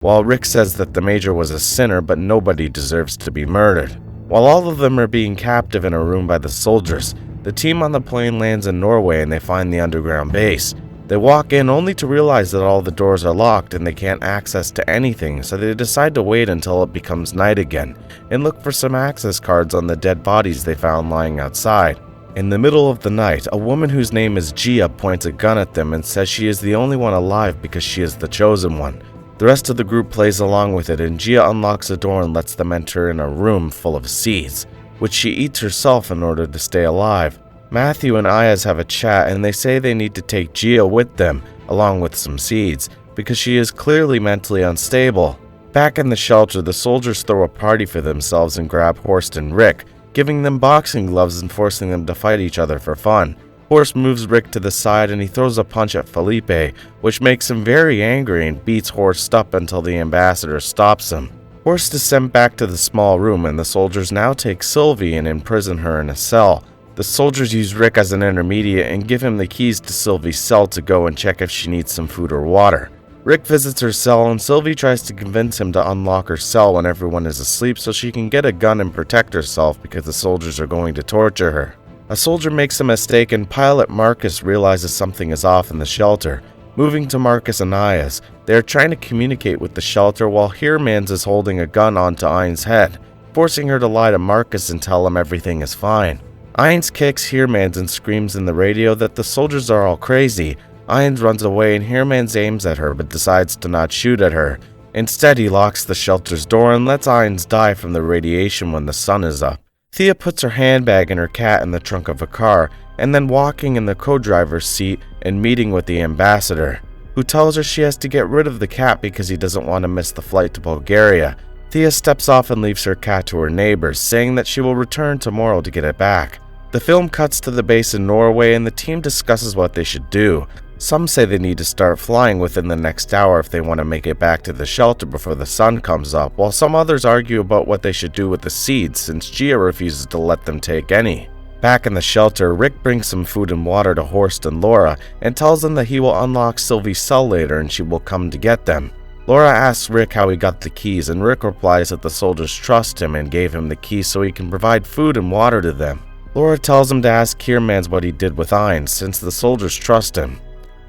while Rick says that the Major was a sinner but nobody deserves to be murdered. While all of them are being captive in a room by the soldiers, the team on the plane lands in Norway and they find the underground base. They walk in only to realize that all the doors are locked and they can't access to anything, so they decide to wait until it becomes night again and look for some access cards on the dead bodies they found lying outside. In the middle of the night, a woman whose name is Gia points a gun at them and says she is the only one alive because she is the chosen one. The rest of the group plays along with it, and Gia unlocks a door and lets them enter in a room full of seeds, which she eats herself in order to stay alive. Matthew and Ayaz have a chat and they say they need to take Gia with them, along with some seeds, because she is clearly mentally unstable. Back in the shelter, the soldiers throw a party for themselves and grab Horst and Rick, giving them boxing gloves and forcing them to fight each other for fun. Horst moves Rick to the side and he throws a punch at Felipe, which makes him very angry and beats Horst up until the ambassador stops him. Horst is sent back to the small room and the soldiers now take Sylvie and imprison her in a cell. The soldiers use Rick as an intermediate and give him the keys to Sylvie's cell to go and check if she needs some food or water. Rick visits her cell and Sylvie tries to convince him to unlock her cell when everyone is asleep so she can get a gun and protect herself because the soldiers are going to torture her. A soldier makes a mistake and pilot Marcus realizes something is off in the shelter. Moving to Marcus and Ayaz, they are trying to communicate with the shelter while Heermans is holding a gun onto Ain's head, forcing her to lie to Marcus and tell him everything is fine. Ain's kicks Heermans and screams in the radio that the soldiers are all crazy. Ain's runs away and Heermans aims at her but decides to not shoot at her. Instead, he locks the shelter's door and lets Ain's die from the radiation when the sun is up. Thea puts her handbag and her cat in the trunk of a car, and then walking in the co-driver's seat and meeting with the ambassador, who tells her she has to get rid of the cat because he doesn't want to miss the flight to Bulgaria. Thea steps off and leaves her cat to her neighbors, saying that she will return tomorrow to get it back. The film cuts to the base in Norway and the team discusses what they should do. Some say they need to start flying within the next hour if they want to make it back to the shelter before the sun comes up, while some others argue about what they should do with the seeds since Gia refuses to let them take any. Back in the shelter, Rick brings some food and water to Horst and Laura and tells them that he will unlock Sylvie's cell later and she will come to get them. Laura asks Rick how he got the keys and Rick replies that the soldiers trust him and gave him the keys so he can provide food and water to them. Laura tells him to ask Heermans what he did with Ayn since the soldiers trust him.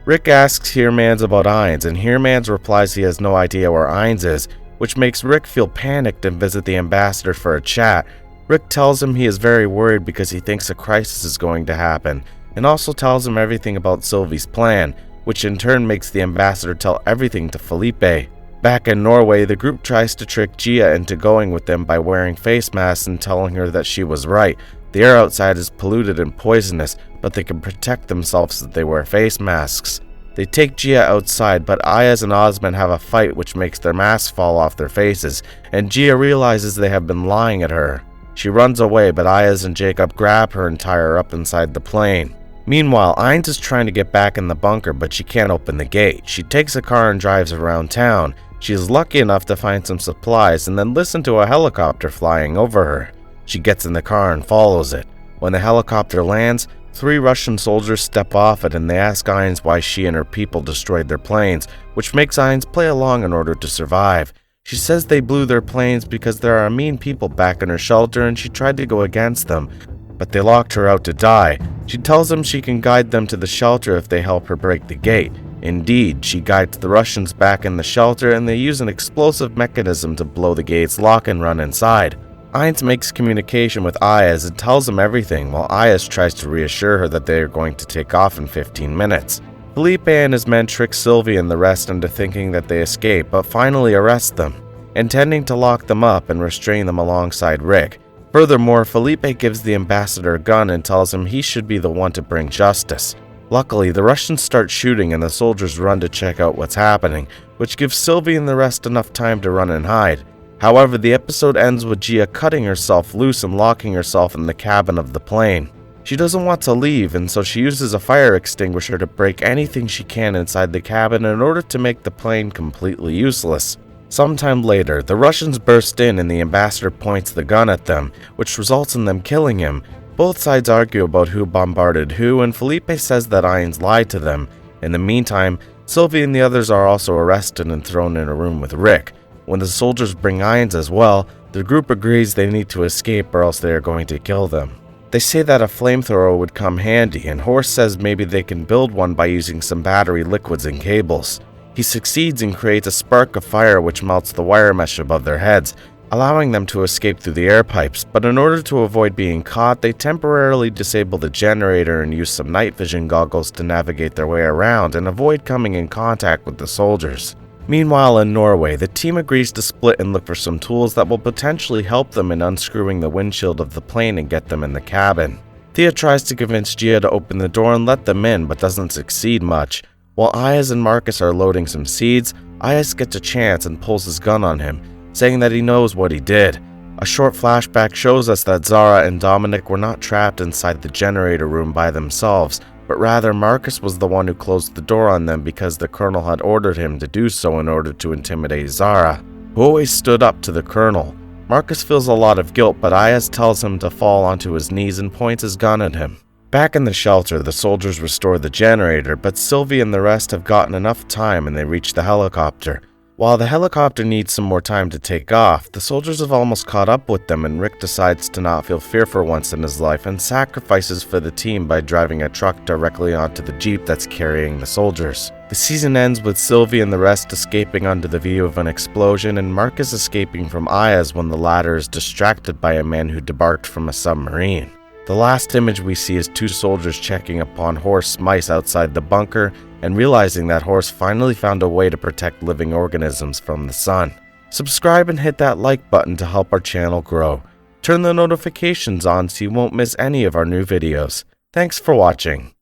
Rick asks Heermans about Ain's, and Heermans replies he has no idea where Ain's is, which makes Rick feel panicked and visit the ambassador for a chat. Rick tells him he is very worried because he thinks a crisis is going to happen, and also tells him everything about Sylvie's plan, which in turn makes the ambassador tell everything to Felipe. Back in Norway, the group tries to trick Gia into going with them by wearing face masks and telling her that she was right. The air outside is polluted and poisonous, but they can protect themselves if they wear face masks. They take Gia outside, but Ayaz and Osman have a fight which makes their masks fall off their faces, and Gia realizes they have been lying at her. She runs away, but Ayaz and Jacob grab her and tie her up inside the plane. Meanwhile, Ainz is trying to get back in the bunker, but she can't open the gate. She takes a car and drives around town. She is lucky enough to find some supplies and then listen to a helicopter flying over her. She gets in the car and follows it. When the helicopter lands, 3 Russian soldiers step off it and they ask Ainz why she and her people destroyed their planes, which makes Ainz play along in order to survive. She says they blew their planes because there are mean people back in her shelter and she tried to go against them, but they locked her out to die. She tells them she can guide them to the shelter if they help her break the gate. Indeed, she guides the Russians back in the shelter and they use an explosive mechanism to blow the gate's lock and run inside. Ainz makes communication with Ayaz and tells him everything, while Ayaz tries to reassure her that they are going to take off in 15 minutes. Felipe and his men trick Sylvie and the rest into thinking that they escape, but finally arrest them, intending to lock them up and restrain them alongside Rick. Furthermore, Felipe gives the ambassador a gun and tells him he should be the one to bring justice. Luckily, the Russians start shooting and the soldiers run to check out what's happening, which gives Sylvie and the rest enough time to run and hide. However, the episode ends with Gia cutting herself loose and locking herself in the cabin of the plane. She doesn't want to leave, and so she uses a fire extinguisher to break anything she can inside the cabin in order to make the plane completely useless. Sometime later, the Russians burst in and the ambassador points the gun at them, which results in them killing him. Both sides argue about who bombarded who, and Felipe says that Ainz lied to them. In the meantime, Sylvie and the others are also arrested and thrown in a room with Rick. When the soldiers bring irons as well, the group agrees they need to escape or else they are going to kill them. They say that a flamethrower would come handy, and Horse says maybe they can build one by using some battery liquids and cables. He succeeds and creates a spark of fire which melts the wire mesh above their heads, allowing them to escape through the air pipes, but in order to avoid being caught, they temporarily disable the generator and use some night vision goggles to navigate their way around and avoid coming in contact with the soldiers. Meanwhile, in Norway, the team agrees to split and look for some tools that will potentially help them in unscrewing the windshield of the plane and get them in the cabin. Thea tries to convince Gia to open the door and let them in, but doesn't succeed much. While Ayaz and Marcus are loading some seeds, Ayaz gets a chance and pulls his gun on him, saying that he knows what he did. A short flashback shows us that Zara and Dominic were not trapped inside the generator room by themselves, but rather Marcus was the one who closed the door on them because the Colonel had ordered him to do so in order to intimidate Zara, who always stood up to the Colonel. Marcus feels a lot of guilt, but Ayaz tells him to fall onto his knees and points his gun at him. Back in the shelter, the soldiers restore the generator, but Sylvie and the rest have gotten enough time and they reach the helicopter. While the helicopter needs some more time to take off, the soldiers have almost caught up with them and Rick decides to not feel fear for once in his life and sacrifices for the team by driving a truck directly onto the jeep that's carrying the soldiers. The season ends with Sylvie and the rest escaping under the view of an explosion and Marcus escaping from Ayaz when the latter is distracted by a man who debarked from a submarine. The last image we see is two soldiers checking upon Horse mice outside the bunker and realizing that Horse finally found a way to protect living organisms from the sun. Subscribe and hit that like button to help our channel grow. Turn the notifications on so you won't miss any of our new videos. Thanks for watching.